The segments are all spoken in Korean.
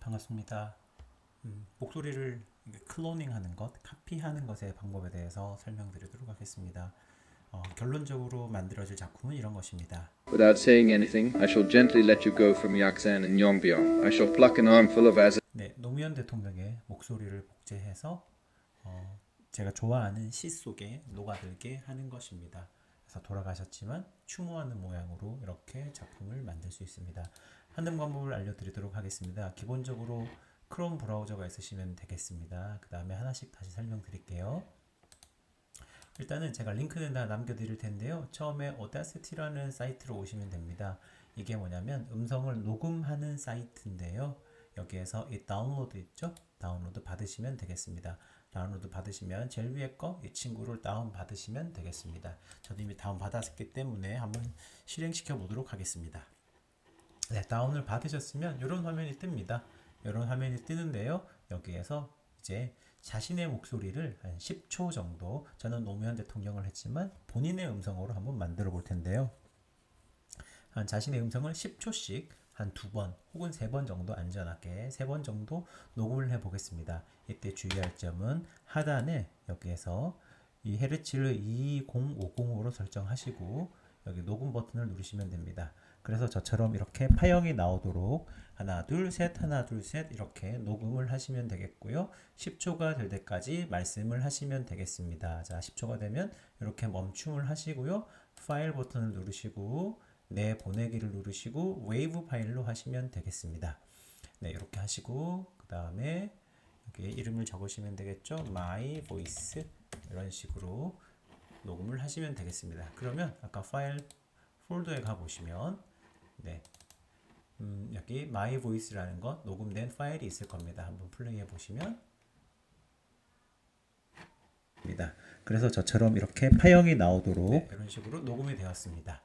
반갑습니다. 목소리를 클로닝하는 것, 카피하는 것의 방법에 대해서 설명드리도록 하겠습니다. 결론적으로 만들어질 작품은 이런 것입니다. Without saying anything, I shall gently let you go from Yaksan and Yongbyon. I shall pluck an armful of as. 네, 노무현 대통령의 목소리를 복제해서 제가 좋아하는 시 속에 녹아들게 하는 것입니다. 그래서 돌아가셨지만 추모하는 모양으로 이렇게 작품을 만들 수 있습니다. 하는 방법을 알려드리도록 하겠습니다. 기본적으로 크롬 브라우저가 있으시면 되겠습니다. 그 다음에 하나씩 다시 설명드릴게요. 일단은 제가 링크는 다 남겨드릴 텐데요. 처음에 Audacity라는 사이트로 오시면 됩니다. 이게 뭐냐면 음성을 녹음하는 사이트인데요. 여기에서 이 다운로드 있죠? 다운로드 받으시면 되겠습니다. 다운로드 받으시면 제일 위에 거 이 친구를 다운 받으시면 되겠습니다. 저도 이미 다운 받았기 때문에 한번 실행시켜 보도록 하겠습니다. 네, 다운을 받으셨으면 이런 화면이 뜹니다. 이런 화면이 뜨는데요. 여기에서 이제 자신의 목소리를 한 10초 정도, 저는 노무현 대통령을 했지만 본인의 음성으로 한번 만들어 볼 텐데요. 한 자신의 음성을 10초씩 한 2번 혹은 3번 정도 안전하게 3번 정도 녹음을 해 보겠습니다. 이때 주의할 점은 하단에 여기에서 이 헤르츠를 2050으로 설정하시고 여기 녹음 버튼을 누르시면 됩니다. 그래서 저처럼 이렇게 파형이 나오도록 하나 둘 셋 하나 둘 셋 이렇게 녹음을 하시면 되겠고요. 10초가 될 때까지 말씀을 하시면 되겠습니다. 자, 10초가 되면 이렇게 멈춤을 하시고요. 파일 버튼을 누르시고 내 보내기를 누르시고 웨이브 파일로 하시면 되겠습니다. 네, 이렇게 하시고 그 다음에 여기 이름을 적으시면 되겠죠. My Voice 이런 식으로 녹음을 하시면 되겠습니다. 그러면 아까 파일 폴더에 가보시면 네, 여기 My Voice라는 것 녹음된 파일이 있을 겁니다. 한번 플레이해 보시면 그래서 저처럼 이렇게 파형이 나오도록 네, 이런 식으로 녹음이 되었습니다.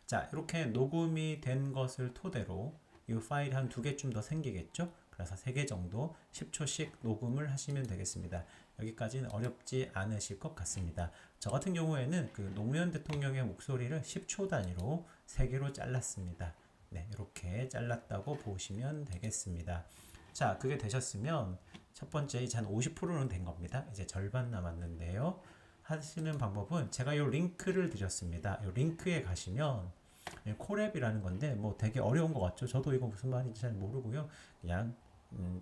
자, 이렇게 녹음이 된 것을 토대로 이 파일이 한 2개쯤 더 생기겠죠? 그래서 3개 정도 10초씩 녹음을 하시면 되겠습니다. 여기까지는 어렵지 않으실 것 같습니다. 저 같은 경우에는 그 노무현 대통령의 목소리를 10초 단위로 3개로 잘랐습니다. 네, 이렇게 잘랐다고 보시면 되겠습니다. 자, 그게 되셨으면 첫 번째 이제 한 50%는 된 겁니다. 이제 절반 남았는데요. 하시는 방법은 제가 이 링크를 드렸습니다. 이 링크에 가시면 콜앱이라는 건데 뭐 되게 어려운 것 같죠. 저도 이거 무슨 말인지 잘 모르고요. 그냥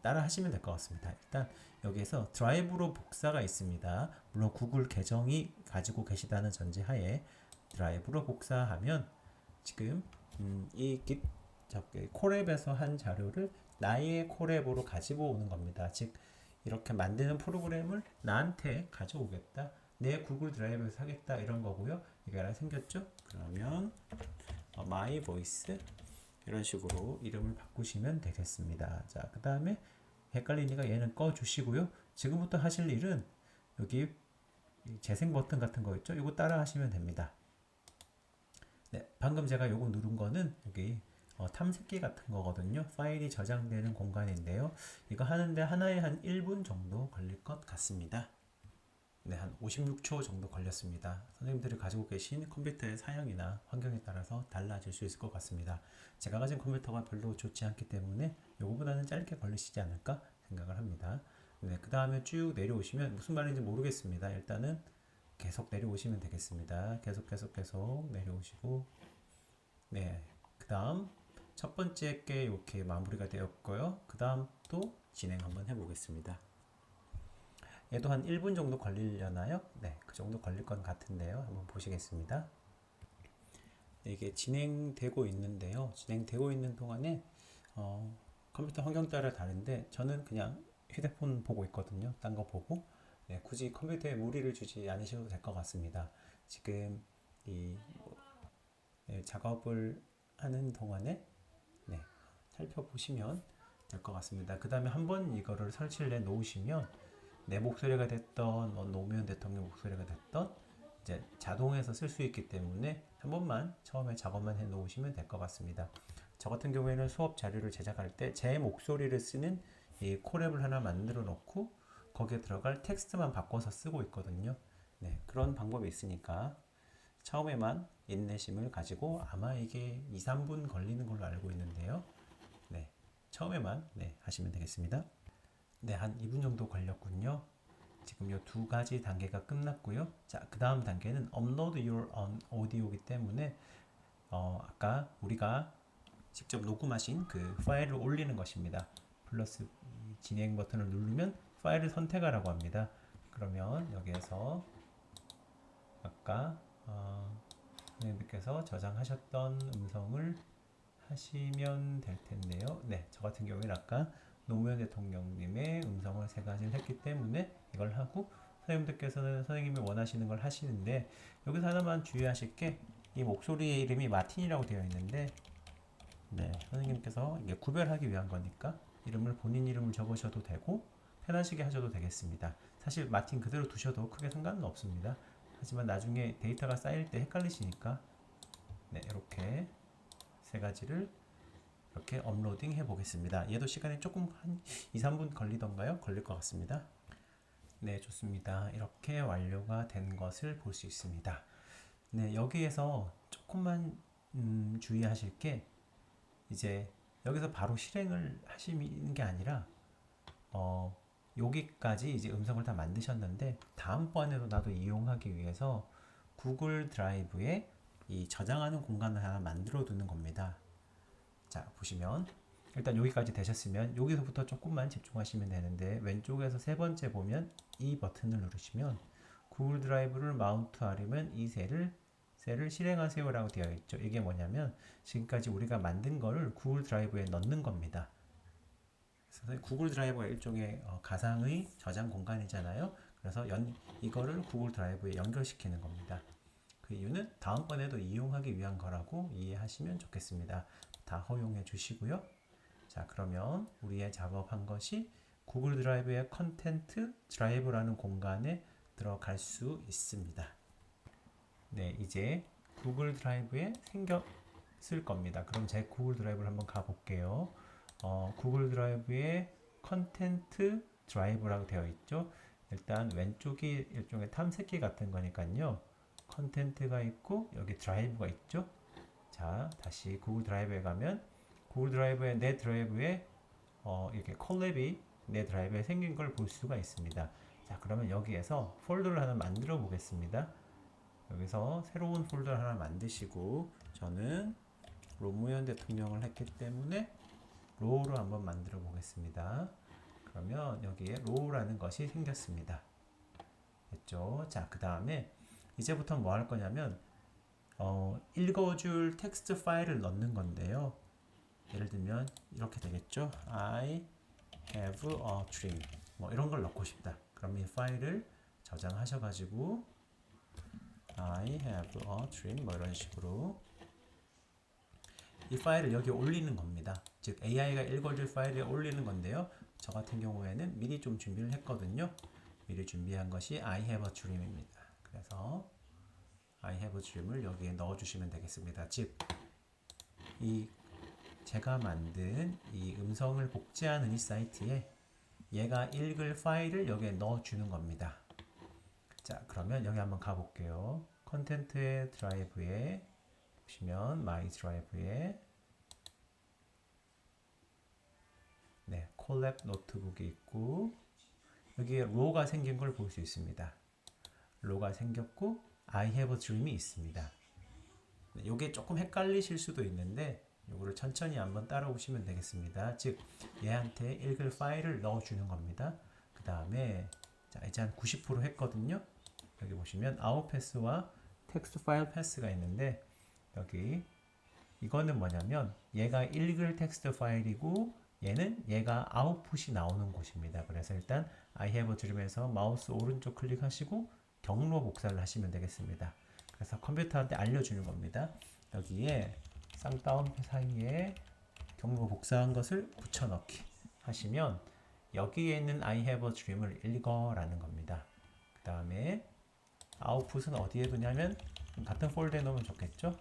따라 하시면 될 것 같습니다. 일단 여기에서 드라이브로 복사가 있습니다. 물론 구글 계정이 가지고 계시다는 전제하에 드라이브로 복사하면 지금 이 콜앱에서 한 자료를 나의 콜앱으로 가지고 오는 겁니다. 즉 이렇게 만드는 프로그램을 나한테 가져오겠다. 내 구글 드라이브에서 하겠다 이런 거고요. 이게 하나 생겼죠? 그러면 My Voice 이런 식으로 이름을 바꾸시면 되겠습니다. 자, 그 다음에 헷갈리니까 얘는 꺼주시고요. 지금부터 하실 일은 여기 재생 버튼 같은 거 있죠? 이거 따라 하시면 됩니다. 네, 방금 제가 요거 누른 거는 여기 탐색기 같은 거거든요. 파일이 저장되는 공간인데요. 이거 하는데 하나에 한 1분 정도 걸릴 것 같습니다. 네, 한 56초 정도 걸렸습니다. 선생님들이 가지고 계신 컴퓨터의 사양이나 환경에 따라서 달라질 수 있을 것 같습니다. 제가 가진 컴퓨터가 별로 좋지 않기 때문에 요거보다는 짧게 걸리시지 않을까 생각을 합니다. 네, 그 다음에 쭉 내려오시면 무슨 말인지 모르겠습니다. 일단은 계속 내려오시면 되겠습니다. 계속 내려오시고 네, 그 다음 첫 번째 게 이렇게 마무리가 되었고요. 그 다음 또 진행 한번 해보겠습니다. 얘도 한 1분 정도 걸리려나요? 네, 그 정도 걸릴 것 같은데요. 한번 보시겠습니다. 이게 진행되고 있는데요. 진행되고 있는 동안에 컴퓨터 환경 따라 다른데 저는 그냥 휴대폰 보고 있거든요. 딴 거 보고 네, 굳이 컴퓨터에 무리를 주지 않으셔도 될 것 같습니다. 지금 이 작업을 하는 동안에 네, 살펴보시면 될 것 같습니다. 그 다음에 한번 이거를 설치를 해 놓으시면 내 목소리가 됐던 노무현 대통령 목소리가 됐던 이제 자동에서 쓸 수 있기 때문에 한 번만 처음에 작업만 해 놓으시면 될 것 같습니다. 저 같은 경우에는 수업 자료를 제작할 때 제 목소리를 쓰는 이 콜앱을 하나 만들어 놓고 거기에 들어갈 텍스트만 바꿔서 쓰고 있거든요. 네, 그런 방법이 있으니까 처음에만 인내심을 가지고 아마 이게 2, 3분 걸리는 걸로 알고 있는데요. 네, 처음에만 하시면 되겠습니다. 네, 한 2분 정도 걸렸군요. 지금 이 두 가지 단계가 끝났고요. 자, 그 다음 단계는 upload your own audio이기 때문에 아까 우리가 직접 녹음하신 그 파일을 올리는 것입니다. 플러스 진행 버튼을 누르면 파일을 선택하라고 합니다. 그러면 여기에서 아까 선생님께서 저장하셨던 음성을 하시면 될 텐데요. 네, 저 같은 경우에는 아까 노무현 대통령님의 음성을 세 가지를 했기 때문에 이걸 하고 선생님들께서는 선생님이 원하시는 걸 하시는데 여기서 하나만 주의하실 게 이 목소리의 이름이 마틴이라고 되어 있는데 네, 선생님께서 이게 구별하기 위한 거니까 이름을 본인 이름을 적으셔도 되고 편하시게 하셔도 되겠습니다. 사실 마틴 그대로 두셔도 크게 상관은 없습니다. 하지만 나중에 데이터가 쌓일 때 헷갈리시니까 네, 이렇게 세 가지를 이렇게 업로딩 해 보겠습니다. 얘도 시간이 조금 한 2, 3분 걸리던가요? 걸릴 것 같습니다. 네, 좋습니다. 이렇게 완료가 된 것을 볼 수 있습니다. 네, 여기에서 조금만 주의하실 게 이제 여기서 바로 실행을 하시는 게 아니라 여기까지 이제 음성을 다 만드셨는데 다음번에도 나도 이용하기 위해서 구글 드라이브에 이 저장하는 공간을 하나 만들어 두는 겁니다. 자, 보시면 일단 여기까지 되셨으면 여기서부터 조금만 집중하시면 되는데 왼쪽에서 세 번째 보면 이 버튼을 누르시면 구글 드라이브를 마운트하려면 이 셀을 실행하세요 라고 되어 있죠. 이게 뭐냐면 지금까지 우리가 만든 거를 구글 드라이브에 넣는 겁니다. 그래서 구글 드라이브가 일종의 가상의 저장 공간이잖아요. 그래서 이거를 구글 드라이브에 연결시키는 겁니다. 그 이유는 다음번에도 이용하기 위한 거라고 이해하시면 좋겠습니다. 다 허용해 주시고요. 자, 그러면 우리의 작업한 것이 구글 드라이브의 컨텐트 드라이브라는 공간에 들어갈 수 있습니다. 네, 이제 구글 드라이브에 생겼을 겁니다. 그럼 제 구글 드라이브를 한번 가볼게요. 구글 드라이브에 컨텐트 드라이브라고 되어 있죠. 일단 왼쪽이 일종의 탐색기 같은 거니까요. 컨텐트가 있고 여기 드라이브가 있죠. 자, 다시 구글 드라이브에 가면 구글 드라이브에 내 드라이브에 이렇게 콜랩이 내 드라이브에 생긴 걸 볼 수가 있습니다. 자, 그러면 여기에서 폴더를 하나 만들어 보겠습니다. 여기서 새로운 폴더 하나 만드시고 저는 노무현 대통령을 했기 때문에 로우로 한번 만들어 보겠습니다. 그러면 여기에 로우라는 것이 생겼습니다. 됐죠? 자, 그 다음에 이제부터 뭐 할 거냐면 읽어줄 텍스트 파일을 넣는 건데요. 예를 들면 이렇게 되겠죠. I have a dream 뭐 이런 걸 넣고 싶다. 그럼 이 파일을 저장하셔가지고 I have a dream 뭐 이런 식으로 이 파일을 여기 올리는 겁니다. 즉 AI가 읽어줄 파일에 올리는 건데요. 저 같은 경우에는 미리 좀 준비를 했거든요. 미리 준비한 것이 I have a dream입니다. 그래서 I have a dream을 여기에 넣어주시면 되겠습니다. 즉, 이 제가 만든 이 음성을 복제하는 이 사이트에 얘가 읽을 파일을 여기에 넣어주는 겁니다. 자, 그러면 여기 한번 가볼게요. 컨텐트의 드라이브에 보시면 My 드라이브에 네, 콜랩 노트북이 있고 여기에 로가 생긴 걸 볼 수 있습니다. 로가 생겼고 I have a dream이 있습니다. 이게 조금 헷갈리실 수도 있는데 이거를 천천히 한번 따라오시면 되겠습니다. 즉 얘한테 읽을 파일을 넣어주는 겁니다. 그 다음에 자 이제 한 90% 했거든요. 여기 보시면 아웃 패스와 텍스트 파일 패스가 있는데 여기 이거는 뭐냐면 얘가 읽을 텍스트 파일이고 얘는 얘가 아웃풋이 나오는 곳입니다. 그래서 일단 I have a dream에서 마우스 오른쪽 클릭하시고 경로 복사를 하시면 되겠습니다. 그래서 컴퓨터한테 알려주는 겁니다. 여기에 쌍따옴 사이에 경로 복사한 것을 붙여넣기 하시면 여기에 있는 I have a dream을 읽어라는 겁니다. 그 다음에 아웃풋은 어디에 두냐면 같은 폴더에 넣으면 좋겠죠?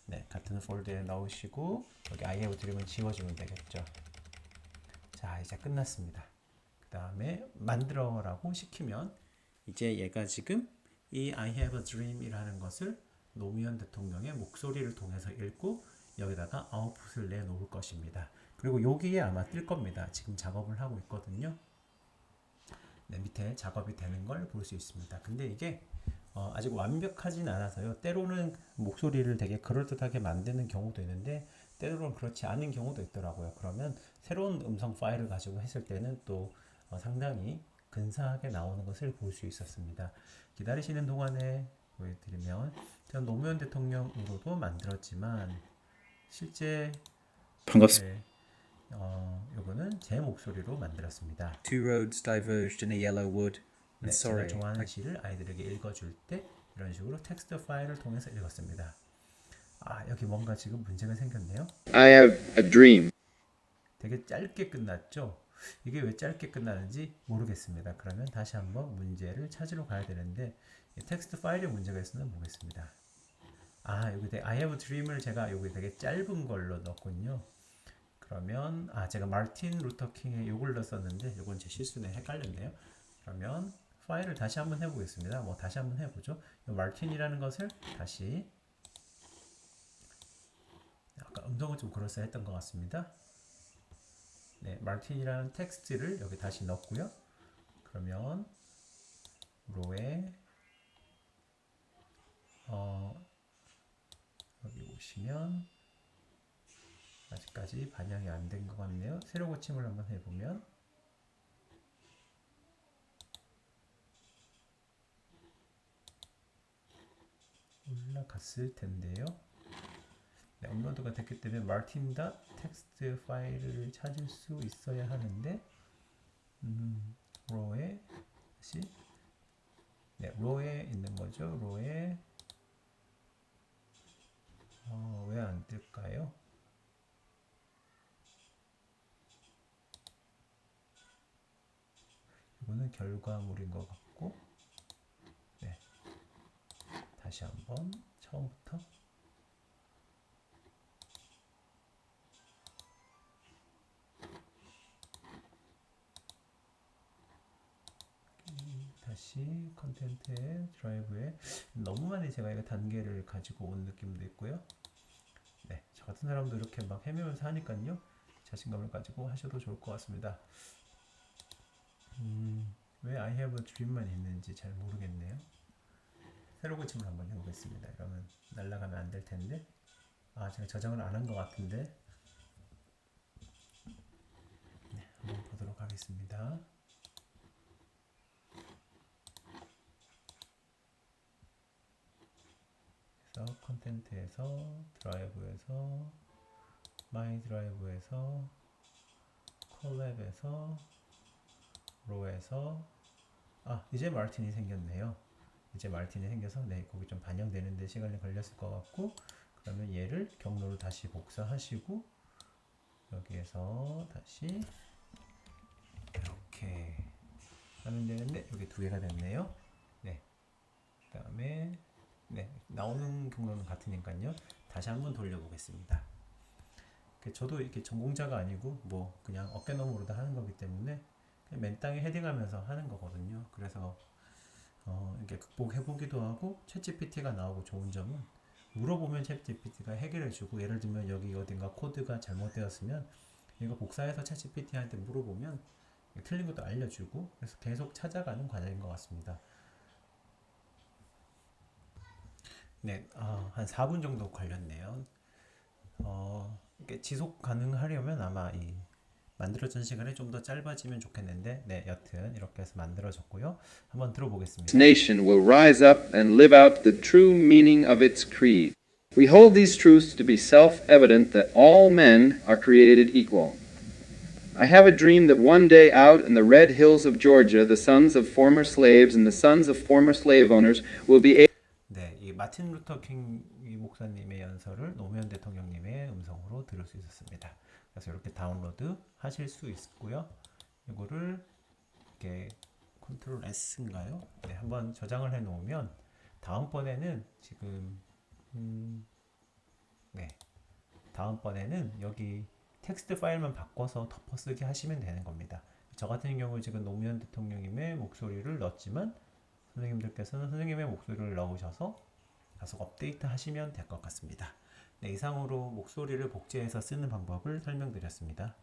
네, 같은 폴더에 넣으시고 여기 I have a dream을 지워주면 되겠죠. 자, 이제 끝났습니다. 그 다음에 만들어라고 시키면 이제 얘가 지금 이 I have a dream이라는 것을 노무현 대통령의 목소리를 통해서 읽고 여기다가 아웃풋을 내놓을 것입니다. 그리고 여기에 아마 뜰 겁니다. 지금 작업을 하고 있거든요. 네, 밑에 작업이 되는 걸 볼 수 있습니다. 근데 이게 아직 완벽하진 않아서요. 때로는 목소리를 되게 그럴듯하게 만드는 경우도 있는데 때로는 그렇지 않은 경우도 있더라고요. 그러면 새로운 음성 파일을 가지고 했을 때는 또 상당히 근사하게 나오는 것을 볼 수 있었습니다. 기다리시는 동안에 보여드리면 전 노무현 대통령으로도 만들었지만 실제 반갑습니다. 요거는 제 목소리로 만들었습니다. Two roads diverged in a yellow wood. 네, And 제가 sorry, 좋아하는 시를 아이들에게 읽어줄 때 이런 식으로 텍스트 파일을 통해서 읽었습니다. 아, 여기 뭔가 지금 문제가 생겼네요. I have a dream. 되게 짧게 끝났죠? 이게 왜 짧게 끝나는지 모르겠습니다. 그러면 다시 한번 문제를 찾으러 가야 되는데 이 텍스트 파일에 문제가 있으면 보겠습니다. 아, 여기 I have a dream을 제가 여기 되게 짧은 걸로 넣었군요. 그러면 제가 마틴 루터 킹의 요걸 넣었었는데 요건 제 실수네. 헷갈렸네요. 그러면 파일을 다시 한번 해보겠습니다. 뭐 다시 한번 해보죠. 이 마틴이라는 것을 다시 아까 음성을 좀 그럴싸 했던 것 같습니다. 네, 마틴이라는 텍스트를 여기 다시 넣고요. 그러면 로에 여기 보시면 아직까지 반영이 안 된 것 같네요. 새로 고침을 한번 해보면 올라갔을 텐데요. 네, 업로드가 됐기 때문에 martin 텍스트 파일을 찾을 수 있어야 하는데 로에 다시 로에 있는 거죠. 로에 왜 안 뜰까요? 이거는 결과물인 것 같고 네, 다시 한번 처음부터 다시 컨텐츠의 드라이브에 너무 많이 제가 이거 단계를 가지고 온 느낌도 있고요. 네, 저 같은 사람도 이렇게 막 헤매면서 하니까요. 자신감을 가지고 하셔도 좋을 것 같습니다. 왜 I have a dream만 있는지 잘 모르겠네요. 새로 고침을 한번 해보겠습니다. 이러면 날아가면 안 될 텐데. 제가 저장을 안 한 것 같은데. 네, 한번 보도록 하겠습니다. 그래서 컨텐츠에서 드라이브에서 마이 드라이브에서 콜랩에서 로에서 이제 마틴이 생겼네요. 이제 마틴이 생겨서 거기 좀 반영되는데 시간이 걸렸을 것 같고 그러면 얘를 경로로 다시 복사하시고 여기에서 다시 이렇게 하면 되는데 여기 두 개가 됐네요. 네. 그 다음에 나오는 경로는 같으니까요. 다시 한번 돌려보겠습니다. 저도 이렇게 전공자가 아니고 뭐 그냥 어깨너머로 다 하는 거기 때문에 그냥 맨땅에 헤딩하면서 하는 거거든요. 그래서 이렇게 극복해보기도 하고 챗GPT가 나오고 좋은 점은 물어보면 챗GPT가 해결해주고 예를 들면 여기 어딘가 코드가 잘못되었으면 이거 복사해서 챗GPT한테 물어보면 틀린 것도 알려주고 그래서 계속 찾아가는 과정인 것 같습니다. 네, 한 4분 정도 걸렸네요. 이게 지속 가능하려면 아마 이 만들어진 시간이 좀 더 짧아지면 좋겠는데 여튼 이렇게 해서 만들어졌고요. 한번 들어보겠습니다. This nation will rise up and live out the true meaning of its creed. We hold these truths to be self-evident that all men are created equal. I have a dream that one day out in the red hills of Georgia, the sons of former slaves and the sons of former slave owners will be able 네, 이 마틴 루터 킹 목사님의 연설을 노무현 대통령님의 음성으로 들을 수 있었습니다. 그래서 이렇게 다운로드 하실 수 있고요. 이거를 이렇게 컨트롤 S인가요? 네, 한번 저장을 해 놓으면 다음번에는 지금 다음번에는 여기 텍스트 파일만 바꿔서 덮어쓰기 하시면 되는 겁니다. 저 같은 경우 지금 노무현 대통령님의 목소리를 넣었지만 선생님들께서는 선생님의 목소리를 넣으셔서 계속 업데이트 하시면 될 것 같습니다. 네, 이상으로 목소리를 복제해서 쓰는 방법을 설명드렸습니다.